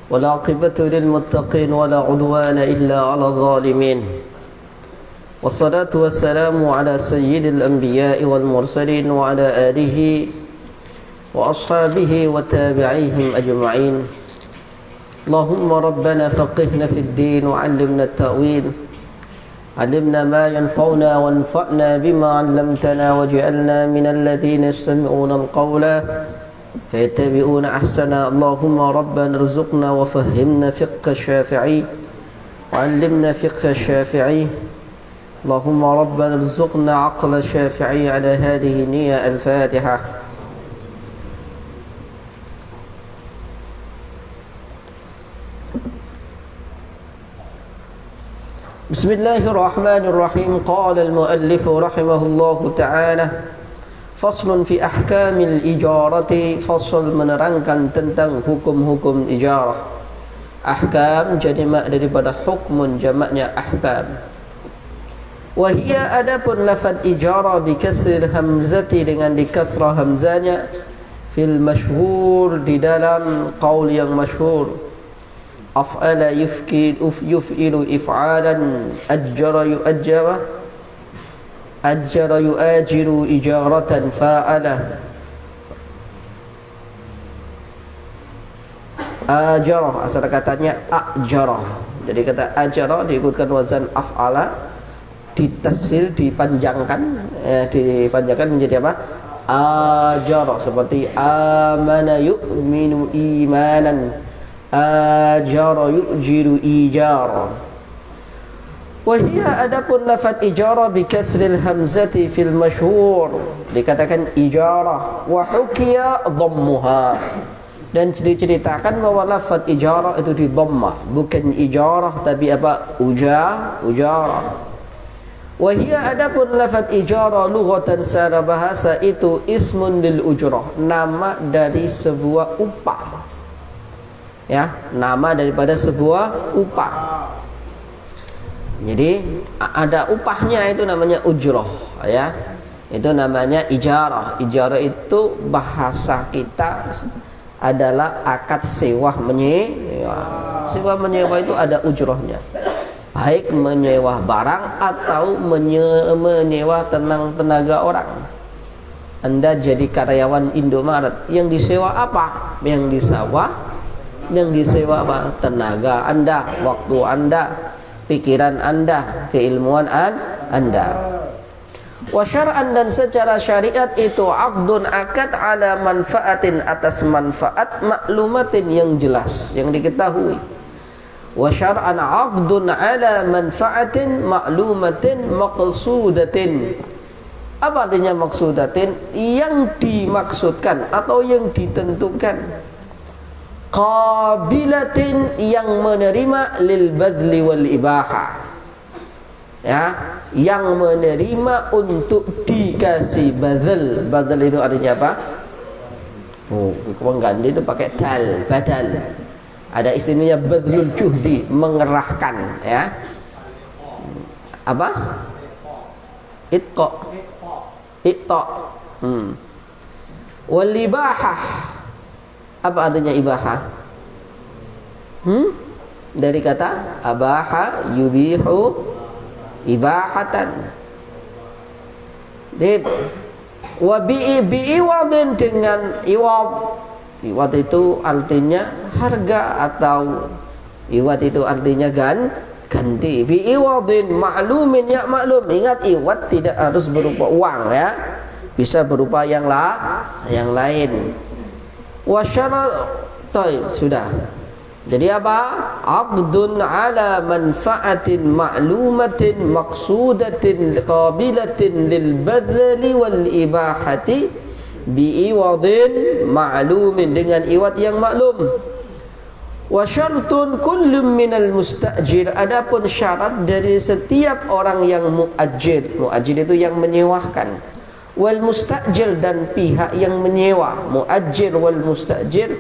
والعاقبة للمتقين ولا عدوان إلا على الظالمين والصلاة والسلام على سيد الأنبياء والمرسلين وعلى آله وأصحابه وتابعيهم أجمعين. اللهم ربنا فقهنا في الدين وعلمنا التأويل، علمنا ما ينفعنا وانفعنا بما علمتنا واجعلنا من الذين يستمعون القول فيتبعون أحسنا. اللهم ربنا ارزقنا وفهمنا فقه الشافعي وعلمنا فقه الشافعي. اللهم ربنا ارزقنا عقل الشافعي. على هذه النية. الفاتحة. بسم الله الرحمن الرحيم. قال المؤلف رحمه الله تعالى: فصل في أحكام الإجارة. فصل menerangkan tentang hukum-hukum ijarah. Ahkam jadi mak daripada hukmun, jamaknya ahkam. Wahia adapun lafaz ijarah bikasr hamzati, dengan dikasrah hamzanya, fil masyhur, di dalam qaul yang masyhur. Af'ala yuf'ilu if'alan, ajjara yu'ajjara, ajjara yu'ajiru ijaratan, fa'ala ajarah, asal katanya ajarah. Jadi kata ajarah diikutkan wazan af'ala, ditasil, dipanjangkan, dipanjangkan menjadi apa? Ajarah. Seperti amana yu'minu imanan, ajara yu'jiru ijara. Wahia adapun lafaz ijarah bikasril hamzati fil masyhur, dikatakan ijarah. Wa hukiya dhammuha, dan diceritakan bahwa lafaz ijarah itu di dhammah, bukan ijarah tapi apa? Ujarah. Wahia adapun lafaz ijarah lughatan, secara bahasa itu ismun lil ujrah, nama dari sebuah upah. Ya, nama daripada sebuah upah. Jadi ada upahnya, itu namanya ujrah, ya. Itu namanya ijarah. Ijarah itu bahasa kita adalah akad sewa menyewa. Sewa menyewa itu ada ujrahnya. Baik menyewa barang atau menyewa tenaga orang. Anda jadi karyawan Indomaret, yang disewa apa? Yang disewa apa? Tenaga Anda, waktu Anda, pikiran Anda, keilmuan Anda. Wa syar'an, dan secara syariat itu aqdun, akad, ala manfaatin, atas manfaat, maklumatin, yang jelas, yang diketahui. Wa syar'an aqdun ala manfaatin maklumatin maqsudatin. Apa artinya maqsudatin? Yang dimaksudkan atau yang ditentukan. Qabilatin, yang menerima, lil badli wal ibaha, ya, yang menerima untuk dikasih badal. Badal itu artinya apa? Pengganti itu pakai dal, badal. Ada istilahnya badlul juhdi, mengerahkan, ya. Apa? Itqa. Wal ibahah. Apa artinya ibahah? Dari kata abaha yubihu ibahatan. Wa bi'iwadin, dengan iwad. Iwad itu artinya harga, atau iwad itu artinya ganti. Bi'iwadin ma'lumin, ya maklum. Ingat, iwad tidak harus berupa uang, ya. Bisa berupa yang lain. Wa syarat, sudah. Jadi apa? Aqdun ala manfaatin ma'lumatin maqsudatin qabilatin lil badli wal ibahati bi'iwadin ma'lumin, dengan iwad yang maklum. Wa syartun kullum minal mustajir, adapun syarat dari setiap orang yang muajir. Muajir itu yang menyewakan. Wal mustajir, dan pihak yang menyewa. Muajir wal mustajir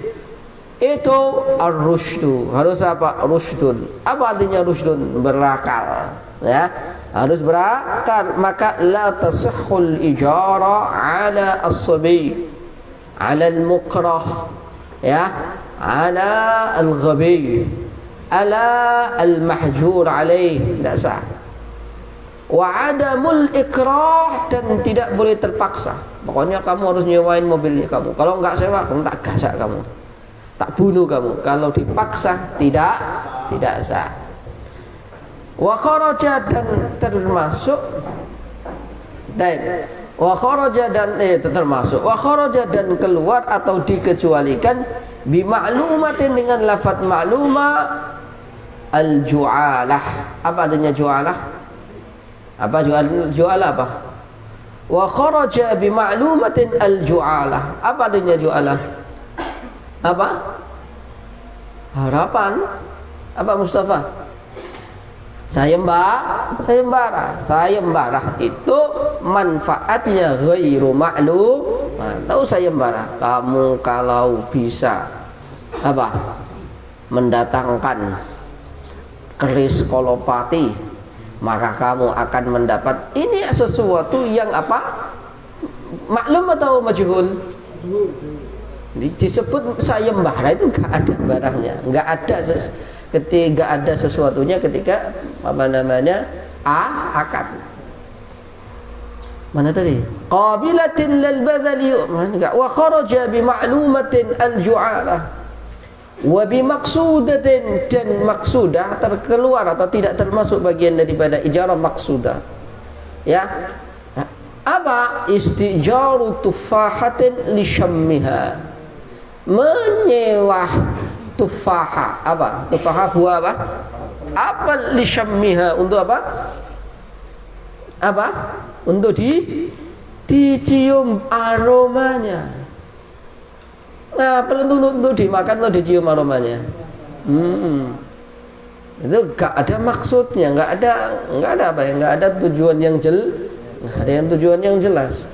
itu ar-rusydu. Harus apa? Rusydun. Apa artinya rusydun? Berakal, ya. Harus berakal. Maka la tasihhul ijara ala as-sabi, ala al-mukrah, ya. ala al-ghabi, ala al-mahjur alaih, tidak sah. Wa adamul ikrah, dan tidak boleh terpaksa. Pokoknya kamu harus nyewain mobilnya kamu. Kalau enggak sewa, kamu tak gasak kamu, tak bunuh kamu. Kalau dipaksa tidak sah. Wa kharaja, dan termasuk wa kharaja, dan termasuk wa kharaja, dan keluar atau dikecualikan bi ma'lumatin, dengan lafaz ma'luma al-ju'alah. Apa artinya ju'alah? Apa ju'alah apa? Wa kharaja bi ma'lumatin al-ju'alah. Apa artinya ju'alah? Apa? Harapan. Apa Mustafa? Sayembara itu manfaatnya ghairu ma'lum. Tahu sayembara? Kamu kalau bisa apa? Mendatangkan keris kolopati, maka kamu akan mendapat ini sesuatu yang apa? Maklum atau majhul? Disebut sayembara itu enggak ada barangnya, enggak ada ketika ada sesuatunya, ketika apa namanya akad. Mana tadi? Qabilatin lil badali, wa kharaja bi ma'lumatin al ju'alah wa bi maqsudatin, dan maksudah terkeluar atau tidak termasuk bagian daripada ijarah maksudah. Ya. Apa? Istijaru tufahatin li syammiha, menyewa tufaha. Apa? Tufaha buah apa? Apa li syammiha, untuk apa? Apa? Untuk dicium aromanya. Nah, pelentun untuk dimakan atau dicium aromanya. Itu enggak ada maksudnya, enggak ada apa ya? Enggak ada tujuan yang ada yang tujuan yang jelas.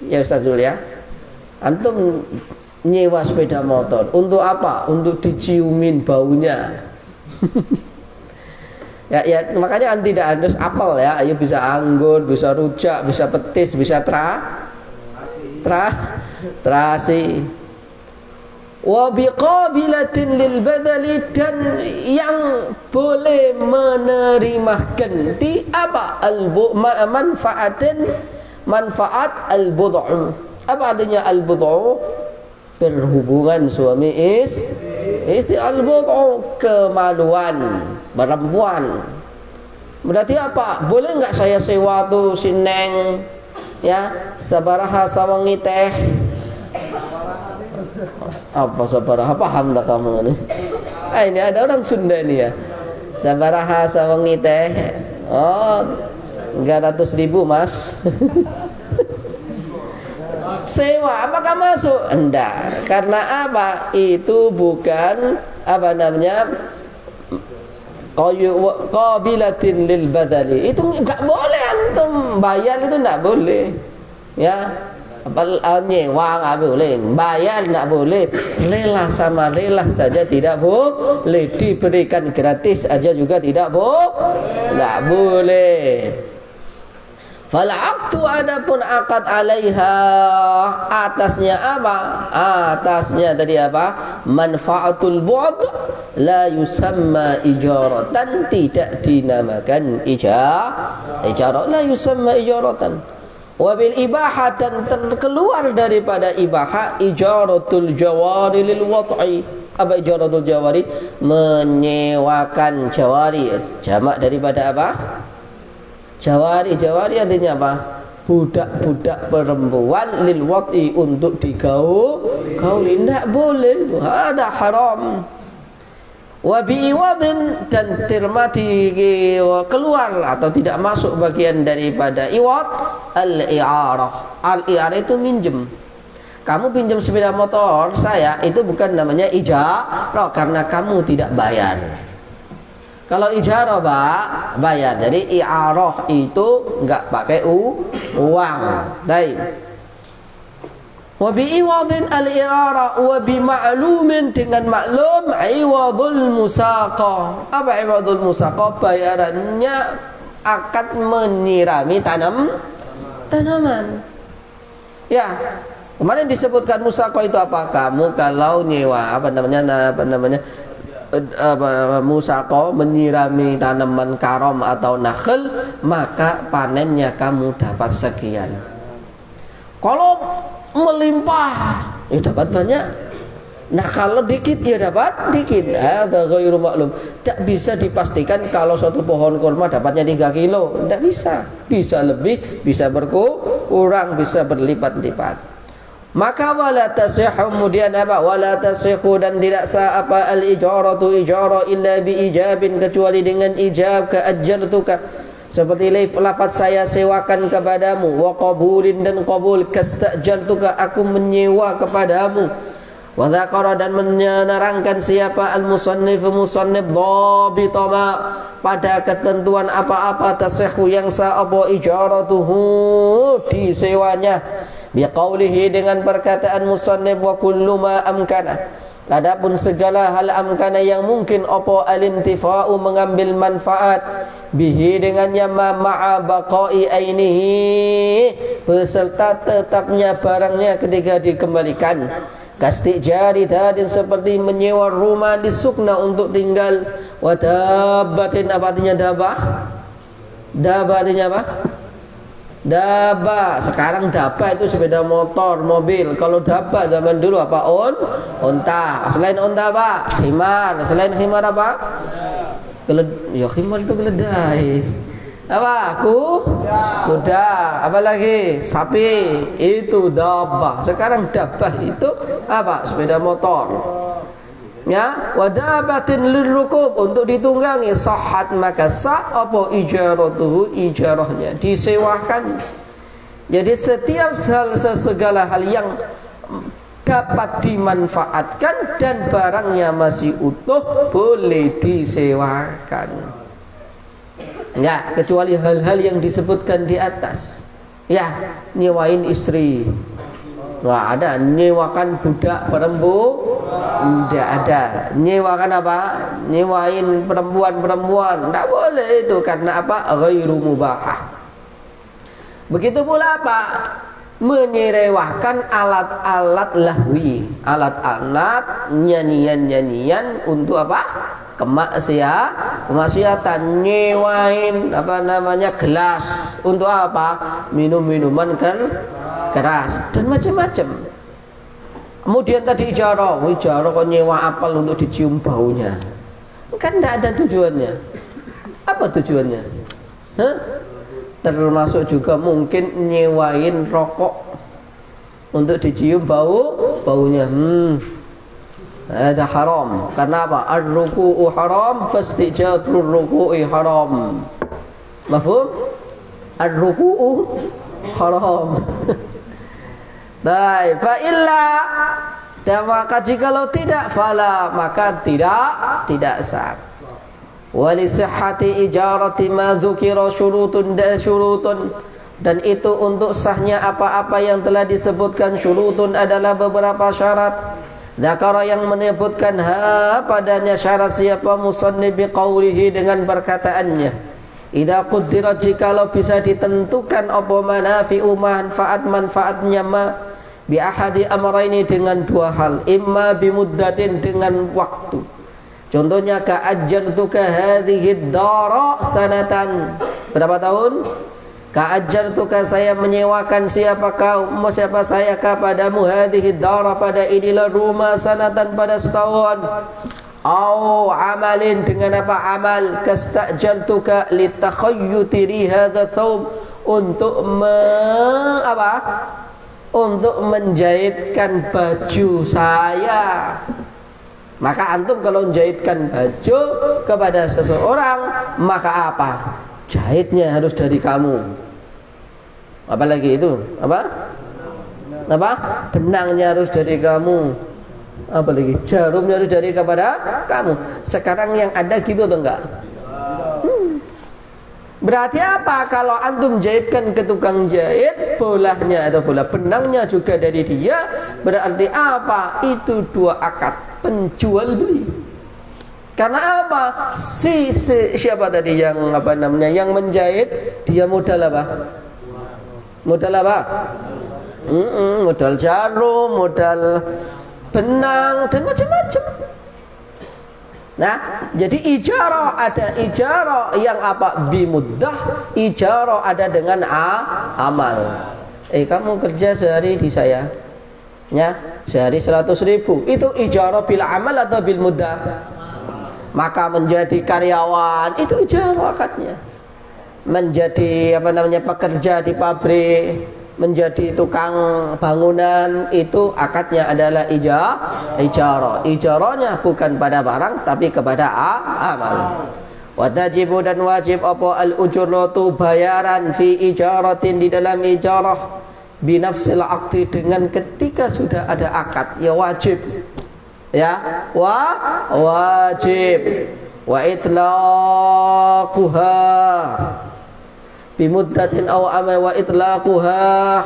Ya Ustaz Zul ya. Antum nyewa sepeda motor untuk apa? Untuk diciumin baunya. ya makanya tidak harus apel ya. Ayo bisa anggur, bisa rujak, bisa petis, bisa terasi. Wa biqabilatin lil badali, dan yang boleh menerima ganti apa? Manfaat al-bud'u. Apa artinya al-bud'u? Berhubungan suami istri. Al-bud'u, kemaluan perempuan. Berarti apa? Boleh enggak saya sewa tuh si Neng ya, sabaraha sawangi teh. Apa sabaraha? Paham tak kamu ini? Ini ada orang Sunda ini ya. Sabaraha sawangi teh. Oh, 300.000 Mas. Sewa, apakah masuk? Enggak. Karena apa? Itu bukan apa namanya? Qabilatin lil badali. Itu enggak boleh antum bayar, itu enggak boleh. Ya. Nyewa nggak boleh, bayar nggak boleh, lelah sama lelah saja tidak boleh, diberikan gratis aja juga tidak nggak boleh. Fal aqtu, adapun akad alaiha, atasnya apa? Atasnya tadi apa? Manfaatul bu'd la yusamma ijaratan, tidak dinamakan ijarah, la yusamma ijaratan. Wabil ibahah, dan terkeluar daripada ibahah ijaratul jawari lil wad'i. Apa ijaratul jawari? Menyewakan jawari, jamak daripada apa? Jawari artinya apa? Budak-budak perempuan lil wad'i, untuk digauli. Tidak boleh, ada haram. Wa bi'iwadin, dan termati keluar atau tidak masuk bagian daripada iwad al-i'arah. Al-i'arah itu minjem. Kamu pinjam sepeda motor saya, itu bukan namanya ijarah karena kamu tidak bayar. Kalau ijarah bayar. Jadi i'arah itu enggak pakai uang. Baik. Wa bi'iwadin al-i'arah wa bima'lumin, dengan maklum iwadul musaqah. Apa iwadul musaqah? Bayarannya akad menyirami tanaman. Ya. Kemarin disebutkan musaqah itu apa? Kamu kalau nyewa musaqah menyirami tanaman karom atau nakhl, maka panennya kamu dapat sekian. Kalau melimpah, ya dapat banyak. Nah kalau dikit ya dapat dikit. Ada ghairu maklum. Tak bisa dipastikan kalau suatu pohon kurma dapatnya 3 kilo. Tidak bisa. Bisa lebih, bisa berkurang, bisa berlipat-lipat. Maka wala tasihhu, kemudian apa? Wala tasihhu, dan tidak sah apa al-ijaratu ijarah illa bi ijabin, kecuali dengan ijab. Ka ajjartuka, seperti lafaz saya sewakan kepadamu, wa qabulin, dan qabul. Kastajartuka, aku menyewa kepadamu. Wa dzakara, dan menerangkan siapa al-musannif dhabitama, pada ketentuan apa-apa tasihhu yang sah apa ijaratuhu, disewanya. Biqaulihi, dengan perkataan musannif, wa kullu ma amkana, adapun segala hal amkana yang mungkin apa al-intifa'u, mengambil manfaat, bihi, dengannya, ma'a baqai ainihi, beserta tetapnya barangnya ketika dikembalikan. Kastijari tadin, seperti menyewa rumah di sukna untuk tinggal. Wa dabbatin, apa artinya dabah? Dabah artinya apa? Daba, sekarang daba itu sepeda motor, mobil. Kalau daba zaman dulu apa? Unta. Selain unta apa? Khimar. Selain khimar apa? Ya khimar itu keledai. Apa? Kuda. Apa lagi? Sapi. Itu daba. Sekarang daba itu apa? Sepeda motor. Ya, wadabatin lirrukub, untuk ditunggangi. Sahhat, maka sah apa ijaratuhu, ijarahnya, disewakan. Jadi setiap segala hal yang dapat dimanfaatkan dan barangnya masih utuh, boleh disewakan. Ya, kecuali hal-hal yang disebutkan di atas. Ya, nyewain istri, nggak ada. Nyewakan budak perempuan, tidak ada. Nyewakan apa? Nyewain perempuan, tidak boleh itu. Karena apa? Ghairu mubahah. Begitu pula apa? Menyewakan alat-alat lahwi, alat-alat nyanyian-nyanyian untuk apa? Kemaksiatan. Nyewain gelas untuk apa? Minum-minuman keras dan macam-macam. Kemudian tadi ijarah kok nyewa apel untuk dicium baunya, kan tidak ada tujuannya. Apa tujuannya? Termasuk juga mungkin nyewain rokok untuk dicium baunya. Ada haram. Karena apa? Ar-ruku'u haram, fastijatul ruku'i haram. Mafhum? Ar-ruku'u haram. Baik, fa illa, dan maka jikalau tidak, fala, maka tidak sah. Wali sihhati ijarati ma dzukira syurutun, dan itu untuk sahnya apa-apa yang telah disebutkan. Syurutun adalah beberapa syarat. Dzakara, yang menyebutkan padanya syarat siapa? Musannif biqaulihi, dengan perkataannya. Idza quddira, jikalau bisa ditentukan apa manafi'u, manfaat-manfaatnya, bi ahadi amrayni, dengan dua hal. Imma bimuddatin, dengan waktu. Contohnya ka'ajjartuka hadhihi dara sanatan. Berapa tahun? Ka'ajjartuka, saya menyewakan siapa saya kepadamu, hadhihi dara, pada inilah rumah, sanatan, pada setahun. Au amalin, dengan apa? Amal. Kastajartuka litakhayyuti rihadha thawb, untuk untuk menjahitkan baju saya. Maka antum kalau menjahitkan baju kepada seseorang, maka apa? Jahitnya harus dari kamu. Apalagi itu? Apa? Benangnya harus dari kamu. Apalagi jarumnya harus dari kepada kamu. Sekarang yang ada gitu atau enggak? Berarti apa? Kalau antum jahitkan ke tukang jahit, bolahnya atau bola benangnya juga dari dia. Berarti apa? Itu dua akad penjual beli. Karena apa? Siapa tadi yang yang menjahit, dia modal apa? Modal jarum, modal benang dan macam-macam. Nah, jadi ijarah, ada ijarah yang apa? Bimuddah, ijarah ada dengan amal. Kamu kerja sehari di saya, ya, sehari 100.000. Itu ijarah bil amal atau bil muddah? Maka menjadi karyawan itu ijarah akadnya. Menjadi pekerja di pabrik, menjadi tukang bangunan, itu akadnya adalah ijarah. Ijarahnya bukan pada barang tapi kepada amal. Watajibu dan wajib apa al-ujratu bayaran fi ijaratin di dalam ijarah binafsil aqdi dengan ketika sudah ada akad, ya wajib. Ya, wajib. Wa itlaquha bimuddatin aw amal wa itlaquha.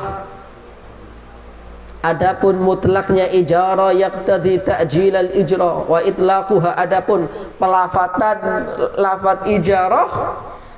Adapun mutlaknya ijarah yaqtadi ta'jil al-ijrah wa itlaquha, adapun pelafatan lafaz ijarah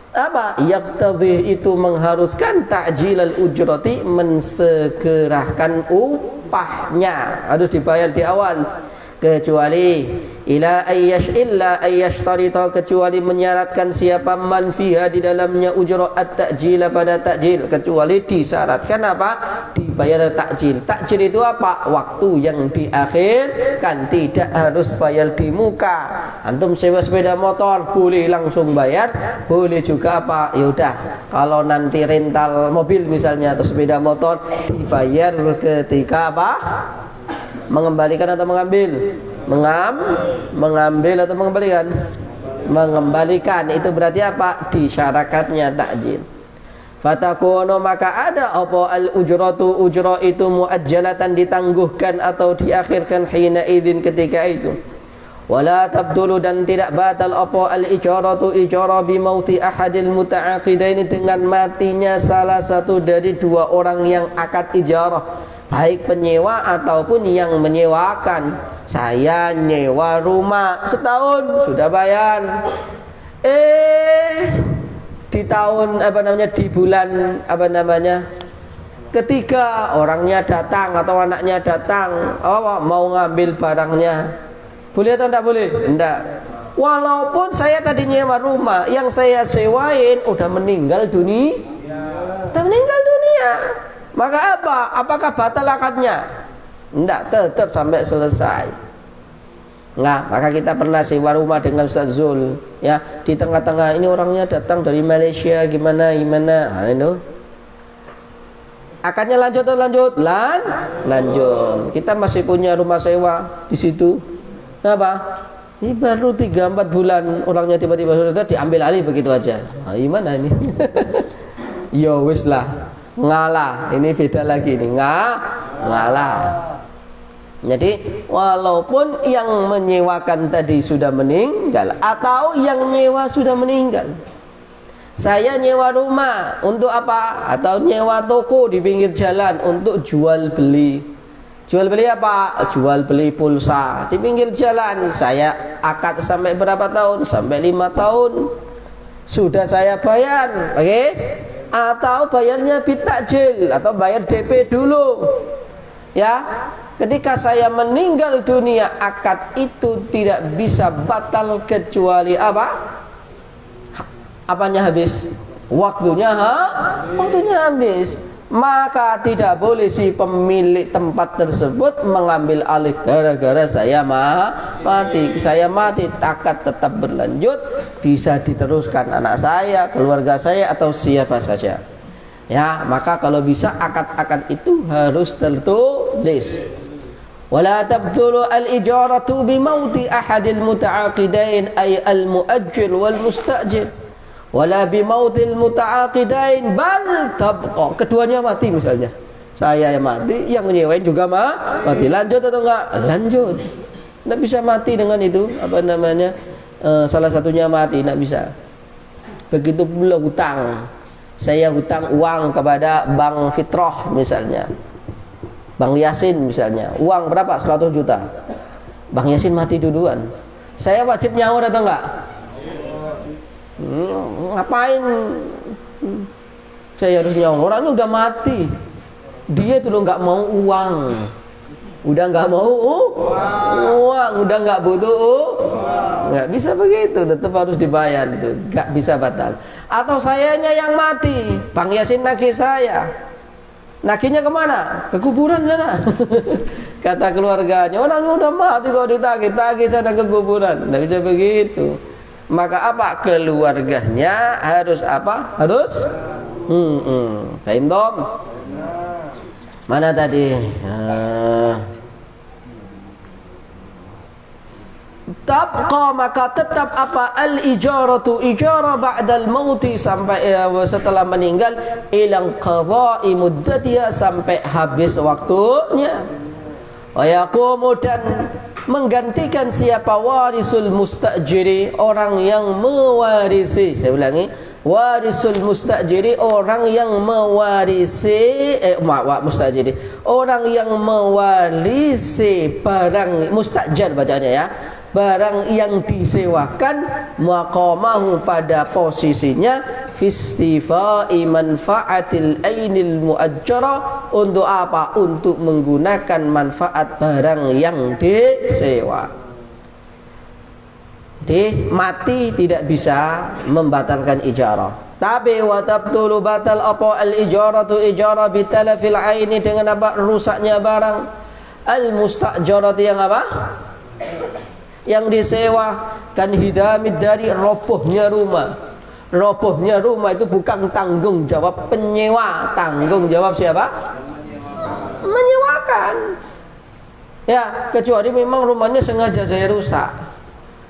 apa? Yaqtadi itu mengharuskan ta'jil al-ujrati, mensegerakan upahnya, harus dibayar di awal. Kecuali illa ayyashtarita, kecuali menyaratkan siapa man fiha di dalamnya ujrah at-ta'jil pada ta'jil, kecuali disyaratkan apa? Dibayar ta'jil. Ta'jil itu apa? Waktu yang diakhirkan, tidak harus bayar di muka. Antum sewa sepeda motor boleh langsung bayar, boleh juga apa? Ya udah, kalau nanti rental mobil misalnya atau sepeda motor, dibayar ketika apa? Mengembalikan atau mengambil? Mengambil atau mengembalikan? Mengembalikan. Itu berarti apa? Disyaratkannya ta'jil. Fatakuno, maka ada apa al-ujratu, ujrah itu muajjalatan, ditangguhkan atau diakhirkan, hina idzin, ketika itu. Wala tabdulu, dan tidak batal apa al-ijaratu, ijarah bimauti ahadil muta'aqidain, dengan matinya salah satu dari dua orang yang akad ijarah, baik penyewa ataupun yang menyewakan. Saya nyewa rumah setahun sudah bayar, di tahun di bulan ketiga orangnya datang atau anaknya datang, mau ngambil barangnya, boleh atau tidak boleh? Tidak. Walaupun saya tadi nyewa rumah, yang saya sewain udah meninggal dunia, maka apa? Apakah batal akadnya? Tidak, tetap sampai selesai. Nah, maka kita pernah sewa rumah dengan Ustaz Zul, ya, di tengah-tengah ini orangnya datang dari Malaysia, gimana, nah, itu akadnya lanjut atau lanjut? Lanjut. Kita masih punya rumah sewa di situ. Apa? Ini baru 3-4 bulan orangnya tiba-tiba sudah diambil alih begitu aja. Nah, gimana ini? Ya wis lah, ngalah. Ini beda lagi nih, ngalah. Jadi walaupun yang menyewakan tadi sudah meninggal atau yang nyewa sudah meninggal, saya nyewa rumah untuk apa? Atau nyewa toko di pinggir jalan untuk jual beli. Jual beli apa? Jual beli pulsa di pinggir jalan. Saya akad sampai berapa tahun? Sampai 5 tahun. Sudah saya bayar, oke? Atau bayarnya bitakjil, atau bayar DP dulu. Ya, ketika saya meninggal dunia, akad itu tidak bisa batal kecuali apa? Apanya habis? Waktunya habis. Maka tidak boleh si pemilik tempat tersebut mengambil alih gara-gara saya mati. Saya mati, akad tetap berlanjut, bisa diteruskan anak saya, keluarga saya, atau siapa saja. Ya, maka kalau bisa akad-akad itu harus tertulis. Wala tabtulu al-ijaratu bimauti ahadil muta'aqidain ay al-muajjil wal mustajil. Wala bimautil muta'aqidain bal tabqa. Keduanya mati misalnya. Saya yang mati, yang nyewain juga mati. Lanjut atau enggak? Lanjut. Enggak bisa mati dengan itu, salah satunya mati, enggak bisa. Begitu pula hutang. Saya hutang uang kepada Bank Fitrah misalnya, Bank Yasin misalnya, uang berapa? 100 juta. Bank Yasin mati duluan, saya wajib nyaur atau enggak? Ngapain saya harus nyaur? Orangnya udah mati. Dia itu nggak mau uang, udah nggak mau uang, udah nggak butuh nggak bisa begitu, tetap harus dibayar itu, nggak bisa batal. Atau sayanya yang mati, Bang Yasin nagih saya, nagihnya kemana? Ke kuburan sana. Kata keluarganya, orang udah mati kok ditagih sana ke kuburan, nggak bisa begitu. Maka apa? Keluarganya harus apa? Harus Fahim dong? Mana tadi? Tabqa, maka tetap apa? Al-ijaratu, ijarah ba'dal mauti, sampai setelah meninggal, ilang qadha'i muddatiha, sampai habis waktunya. Wa yaqumu, dan menggantikan siapa? Warisul mustajiri, orang yang mewarisi. Saya ulangi, warisul mustajiri, orang yang mewarisi mustajiri, orang yang mewarisi barang, mustajar bacaannya ya, barang yang disewakan, maqamahu, pada posisinya, fistifai manfaatil ainil muajjara, untuk apa? Untuk menggunakan manfaat barang yang disewa. Mati tidak bisa membatalkan ijarah. Tapi wa tabtulu, batal apa al-ijaratu, ijarah, bitalafil aini, dengan apa? Rusaknya barang. Al-mustajarati, yang apa? Yang disewa. Kan hidamid, dari robohnya rumah. Robohnya rumah itu bukan tanggung jawab penyewa, tanggung jawab siapa? Menyewakan. Ya, kecuali memang rumahnya sengaja saya rusak.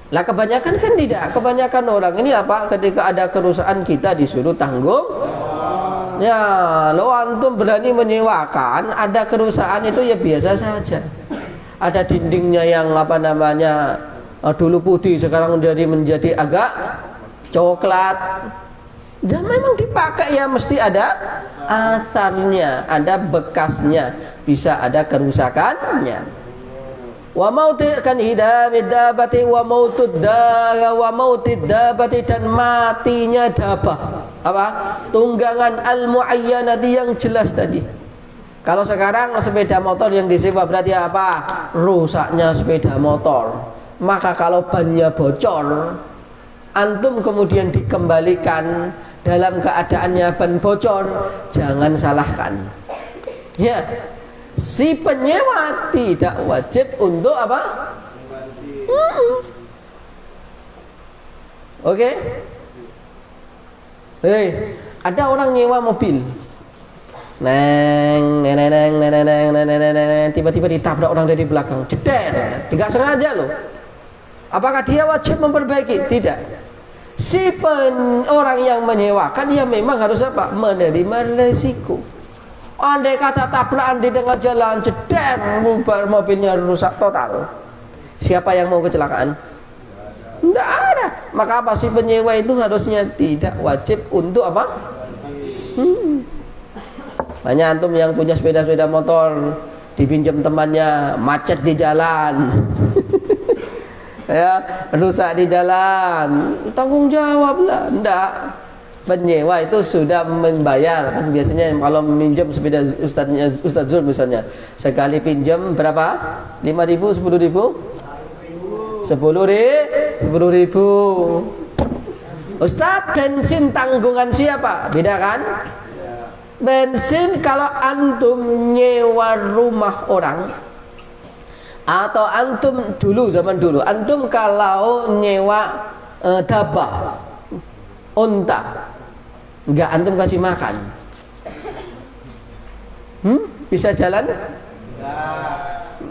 Lah kebanyakan kan tidak, kebanyakan orang ini apa? Ketika ada kerusakan kita disuruh tanggung. Ya, lo antum berani menyewakan, ada kerusakan itu ya biasa saja. Ada dindingnya yang apa namanya, dulu putih sekarang menjadi agak coklat. Dan memang dipakai ya mesti ada asarnya, ada bekasnya, bisa ada kerusakannya. Wa mautikan hidamid dabati wa mautid dabati, dan matinya dabah, apa? Tunggangan al-muayyanati, yang jelas tadi. Kalau sekarang sepeda motor yang disewa berarti apa? Rusaknya sepeda motor. Maka kalau bannya bocor, antum kemudian dikembalikan dalam keadaannya ban bocor, jangan salahkan. Ya, si penyewa tidak wajib untuk apa? Oke? Hei, ada orang nyewa mobil. Tiba-tiba ditabrak orang dari belakang, jeder, tidak sengaja loh. Apakah dia wajib memperbaiki? Tidak. Si orang yang menyewakan, dia memang harus apa? Menerima resiko. Andai kata tabrakan di tengah jalan, jeder, mobilnya rusak total, siapa yang mau kecelakaan? Tidak ada. Maka apa? Si penyewa itu harusnya tidak wajib untuk apa? Banyak antum yang punya sepeda-sepeda motor dipinjam temannya, macet di jalan. Ya, rusak di jalan, tanggung jawab lah. Enggak. Penyewa itu sudah membayar, kan biasanya kalau minjem sepeda Ustaz Zul misalnya, sekali pinjam berapa? 5.000, 10.000? 10.000. Ustaz, bensin tanggungan siapa? Beda kan? Bensin kalau antum nyewa rumah orang, atau antum dulu, zaman dulu antum kalau nyewa dabah, unta, enggak antum kasih makan, bisa jalan?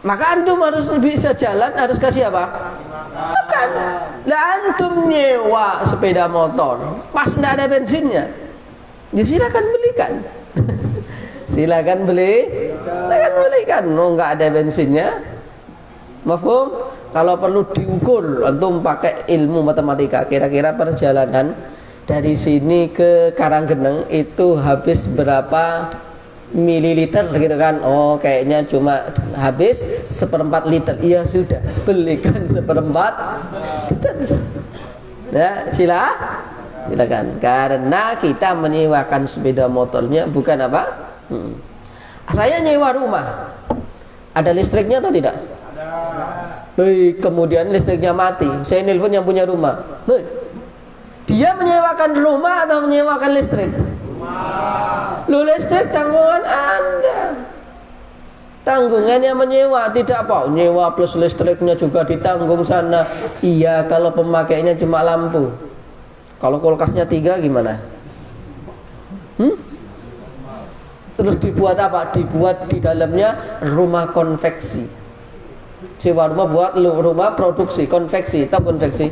Maka antum harus bisa jalan, harus kasih apa? Makan. Lah antum nyewa sepeda motor, pas enggak ada bensinnya, ya silakan belikan. Silakan belikan. Oh, enggak ada bensinnya. Mafhum? Kalau perlu diukur, antum pakai ilmu matematika, kira-kira perjalanan dari sini ke Karanggeneng itu habis berapa mililiter gitu kan? Oh, kayaknya cuma habis 1/4 liter. Iya sudah, belikan 1/4 liter. Ya, silakan. Karena kita menyewakan sepeda motornya bukan apa? Saya nyewa rumah, ada listriknya atau tidak? Baik, kemudian listriknya mati, saya nelpon yang punya rumah. Baik. Dia menyewakan rumah atau menyewakan listrik? Lu listrik tanggungan Anda. Tanggungannya menyewa, tidak apa? Nyewa plus listriknya juga ditanggung sana. Iya, kalau pemakainya cuma lampu. Kalau kulkasnya 3 gimana? Terus dibuat apa? Dibuat di dalamnya rumah konveksi. Sewa rumah buat rumah produksi, konveksi. Tahu konveksi?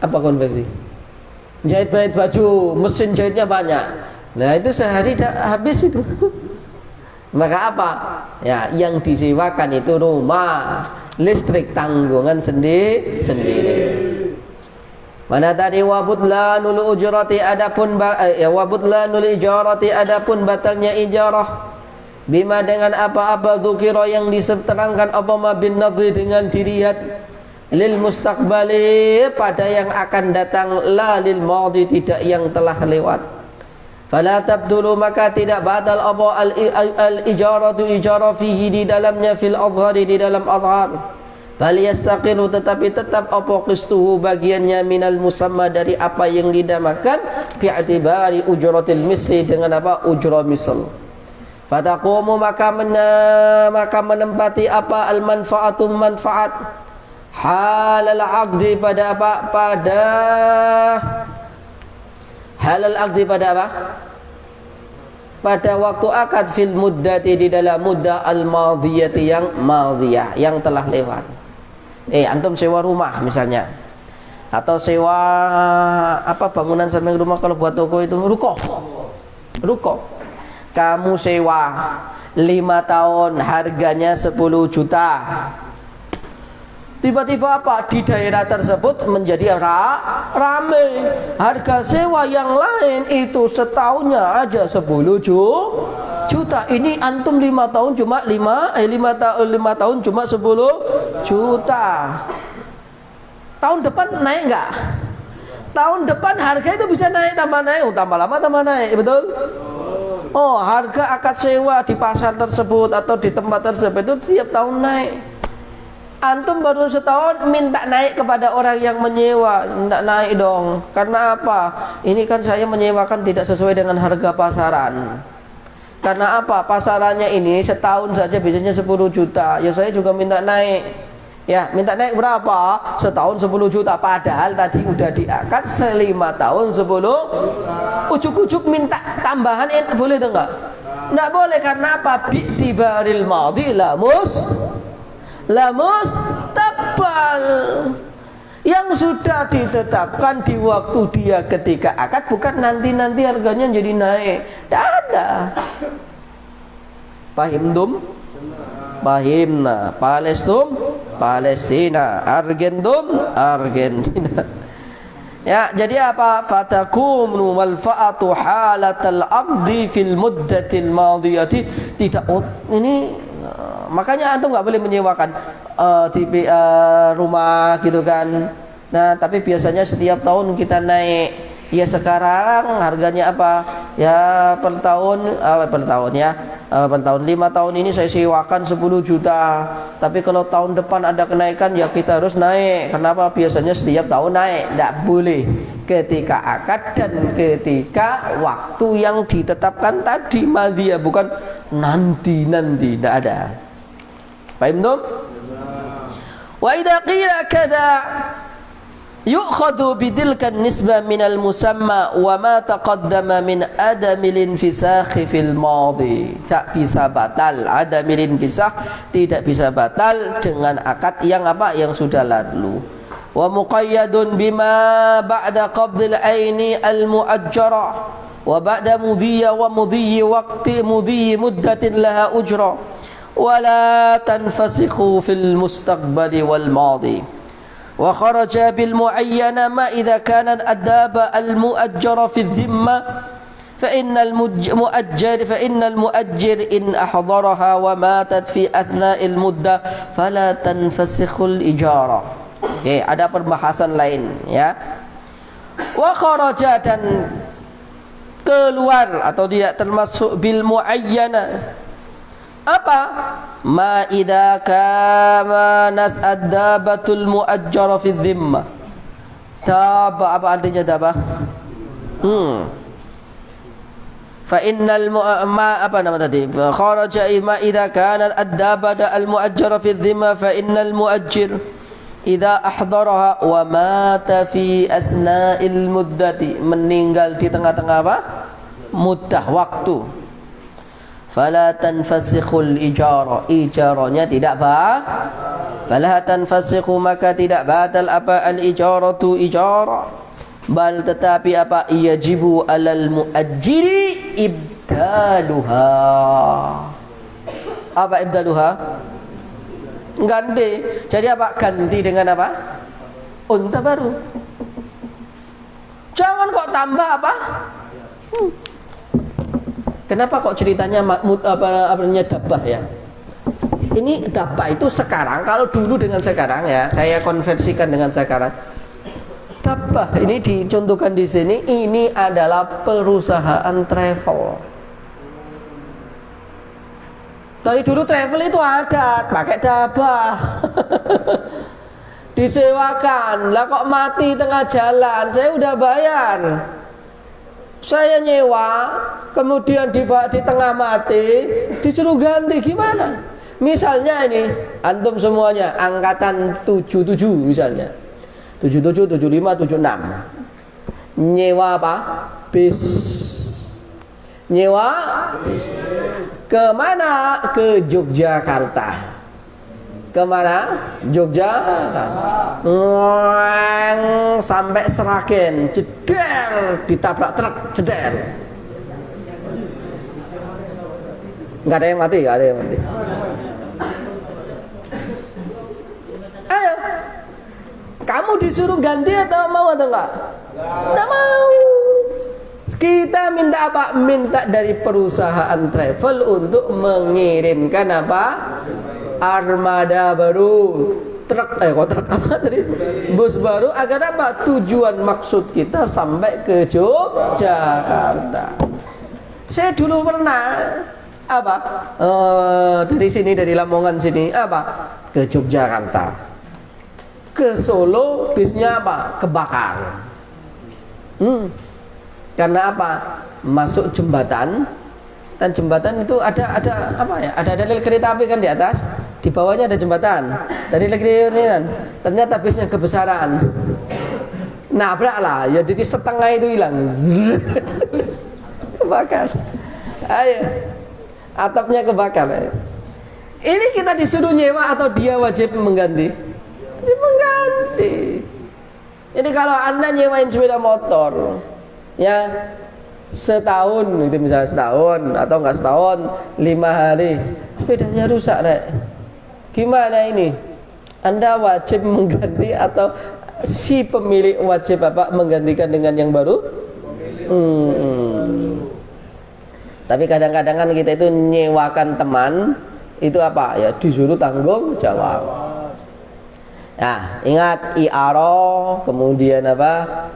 Apa konveksi? Jahit-jahit baju, mesin jahitnya banyak. Nah itu sehari habis itu. Maka apa? Ya, yang disewakan itu rumah, listrik tanggungan sendiri. Mana tadi wabutlanul ujrati adapun wabutlanul ijarati adapun batalnya ijarah. Bima dengan apa-apa dzukira yang diterangkan apa ma bin nadhi dengan dilihat lil mustaqbali pada yang akan datang la lil madhi tidak yang telah lewat. Fala tabdulu maka tidak batal apa al ijaratu ijarah fihi di dalamnya fil adhari di dalam adhar. Bal yastaqilu tetapi tetap apa qistuhu bagiannya minal musamma dari apa yang dinamakan bi'tibari ujratil misli dengan apa ujrah misal. Fataqumu maka menempati apa al manfaatu manfaat halal aqdi pada apa pada halal aqdi pada apa pada waktu akad fil muddati di dalam muddah al madhiyati yang madhiyah yang telah lewat. Antum sewa rumah misalnya atau sewa apa bangunan samping rumah, kalau buat toko itu ruko. Kamu sewa 5 tahun harganya 10 juta. Tiba-tiba apa? Di daerah tersebut menjadi ramai. Harga sewa yang lain itu setahunnya aja 10 juta. Ini antum 5 tahun cuma 5 tahun cuma 10 juta. Tahun depan naik enggak? Tahun depan harga itu bisa naik, tambah naik, tambah lama tambah naik, betul? Oh, harga akad sewa di pasar tersebut atau di tempat tersebut itu tiap tahun naik. Antum baru setahun minta naik kepada orang yang menyewa, minta naik dong. Karena apa? Ini kan saya menyewakan tidak sesuai dengan harga pasaran. Karena apa? Pasarannya ini setahun saja biasanya 10 juta. Ya saya juga minta naik. Ya, minta naik berapa? Setahun 10 juta. Padahal tadi udah diakad 5 tahun 10. Ujuk-ujuk minta tambahan boleh enggak? Enggak boleh. Karena apa? Bi'tibaril madhi lamus tabal. Yang sudah ditetapkan di waktu dia ketika akad, bukan nanti harganya jadi naik. Tidak ada. Pahim dum? Pahimna. Palestina. Argentina. Ya, jadi apa? Fatakum manfaatu halatal aqdi fil muddatil madiyati. Tidak ini makanya antum nggak boleh menyewakan rumah gitu kan. Nah, tapi biasanya setiap tahun kita naik. Ya sekarang harganya apa? Ya per tahun ya. Per tahun 5 tahun ini saya sewakan 10 juta. Tapi kalau tahun depan ada kenaikan ya kita harus naik. Kenapa? Biasanya setiap tahun naik. Tidak boleh ketika akad dan ketika waktu yang ditetapkan tadi madhiyah, bukan nanti. Tidak ada. Paham dong? Wa idza qila kada yu'khadhu bidilka nisbah minal musamma wa ma taqaddama min adamil infisakh fil madhi. Tak bisa batal, adamil infisakh tidak bisa batal dengan akad yang apa? Yang sudah lalu. Wa muqayyadun bima ba'da qabdil aini al muajjara wa ba'da mudhiya wa mudhi waqti mudhi muddatin laha ujra wa la tanfasikhu fil mustaqbali wal madhi. وخرج بالمعينة ما إذا كانت أداب المؤجر في الذمة فإن المؤجر إن أحضرها وماتت في أثناء المدة فلا تنفسخ الإجارة. Ada perbahasan lain ya. Wa kharaja dan keluar atau tidak termasuk bil muayyana. Apa? Ma idza kama nas'adabatul muajjara fi dhimmah. Taba, apa artinya taba? Fa innal ma apa nama tadi? Kharaja ma idza kana ad-dabada al-muajjara fi dhimma fa innal muajjir idza ahdaraha wa mata fi asna'il muddati, meninggal di tengah-tengah apa? Muddah waktu. Fala tanfasikhul ijara, ijaranya tidak fala tanfasikhu, maka tidak batal apa al-ijaratu ijara, bal tetapi apa yajibu alal muajjiri ibdaluha. Apa ibdaluha? Ganti. Jadi apa? Ganti dengan apa? Unta baru. Jangan kok tambah apa? Kenapa kok ceritanya namanya dabah ya? Ini dabah itu sekarang, kalau dulu dengan sekarang ya, saya konversikan dengan sekarang. Dabah ini dicontohkan di sini, ini adalah perusahaan travel. Dari dulu travel itu adat, pakai dabah. Disewakan. Lah kok mati tengah jalan, saya udah bayar. Saya nyewa, kemudian di tengah mati, disuruh ganti, gimana? Misalnya ini, antum semuanya angkatan 77 misalnya, 77, 75, 76, nyewa apa? Bis. Nyewa bis. Kemana? Ke Yogyakarta. Kemana? Yogyakarta. Sampai Seragen, jeder, ditabrak truk, jeder. Nggak ada yang mati, nggak ada yang mati. Ayo, kamu disuruh ganti atau mau atau enggak? Nggak mau. Kita minta apa? Minta dari perusahaan travel untuk mengirimkan apa? Armada baru, truk apa tadi? Bus baru, agar apa? Tujuan maksud kita sampai ke Yogyakarta. Saya dulu pernah apa? Dari sini, dari Lamongan sini apa? Ke Yogyakarta. Ke Solo bisnya apa? Kebakar. Karena apa? Masuk jembatan, dan jembatan itu ada apa ya? Ada rel kereta api kan di atas, di bawahnya ada jembatan. Dari kereta ini kan, ternyata bisnya kebesaran. Nabrak lah, ya jadi setengah itu hilang. Kebakar. Ayo, atapnya kebakar. Ayo. Ini kita disuruh nyewa atau dia wajib mengganti? Wajib mengganti. Jadi kalau Anda nyewain sepeda motor, ya setahun, itu misalnya setahun atau enggak setahun, 5 hari, sepedanya rusak, Rek. Gimana ini? Anda wajib mengganti atau si pemilik wajib apa menggantikan dengan yang baru? Tapi kadang-kadang kan kita itu nyewakan teman, itu apa? Ya disuruh tanggung jawab. Nah, ingat i'ara, kemudian apa?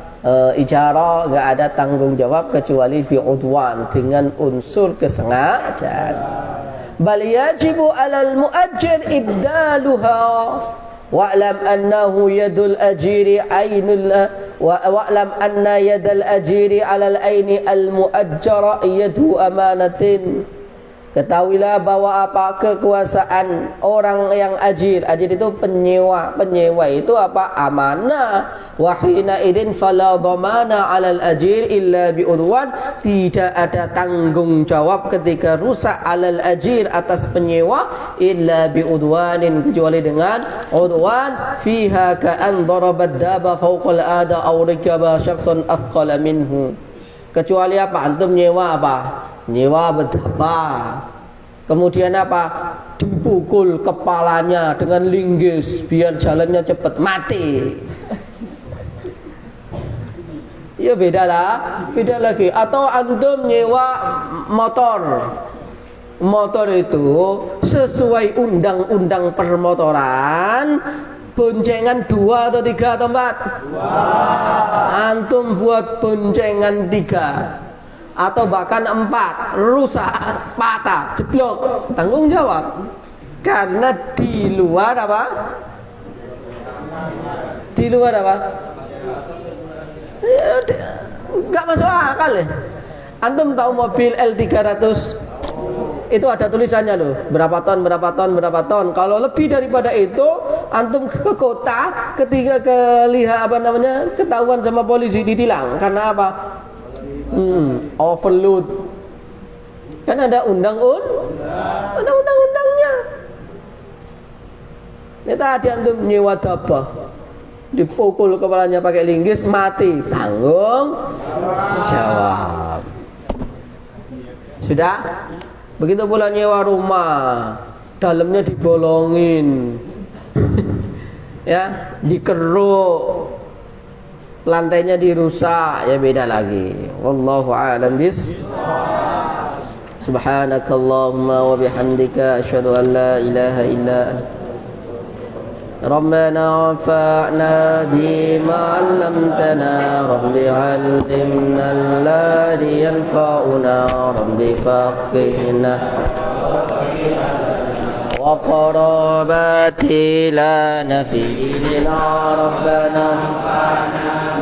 Ijarah, enggak ada tanggung jawab kecuali bi'udwan, dengan unsur kesengajaan. Bal yajibu 'alal muajjir ibdaluha wa'lam annahu yadul ajiri ainul wa'lam anna yadal ajiri 'alal aini al muajjara yadu amanatin. Ketahuilah bahwa apa? Kekuasaan orang yang ajir. Ajir itu penyewa. Penyewa itu apa? Amanah. Wa hina idzin fala dhamana 'alal ajir illa bi'udwan. Tidak ada tanggung jawab ketika rusak 'alal ajir, atas penyewa, illa bi'udwanin, kecuali dengan udwan, fiha ka'an darabat daba fawqal ada aw rikaba syakhsan athqala minhu. Kecuali apa? Antum nyewa apa? Nyewa betapa, kemudian apa? Dipukul kepalanya dengan linggis biar jalannya cepat, mati. Ya beda lah, beda lagi. Atau antum nyewa motor. Motor itu sesuai undang-undang permotoran, boncengan 2 atau 3 atau 4? 2. Antum buat boncengan 3. atau bahkan 4 rusak, patah, jeblok, tanggung jawab. Karena di luar apa? Di luar apa? Enggak masuk akal ya. Antum tahu mobil L300 itu ada tulisannya loh, berapa ton, berapa ton, berapa ton. Kalau lebih daripada itu, antum ke kota, ketika ketahuan sama polisi ditilang. Karena apa? Overload. Kan ada ada undang-undangnya. Ini tadi antum nyewa dabah, dipukul kepalanya pakai linggis, mati, tanggung jawab. Sudah? Begitu pula nyewa rumah, dalamnya dibolongin, ya, dikeruk, lantainya dirusak, ya beda lagi. Wallahu a'lam Subhanakallahumma wa bihamdika asyhadu an la ilaha illa anta ربنا انفعنا بما علمتنا رب علمنا الذي ينفعنا رب فقهنا وقراباتي لنا في ديننا ربنا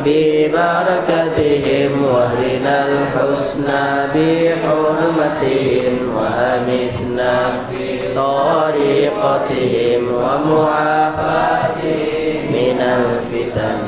ببركتهم واهدنا الحسنى بحرمتهم وأمسنا في طريقتهم ومعافاتهم من الفتن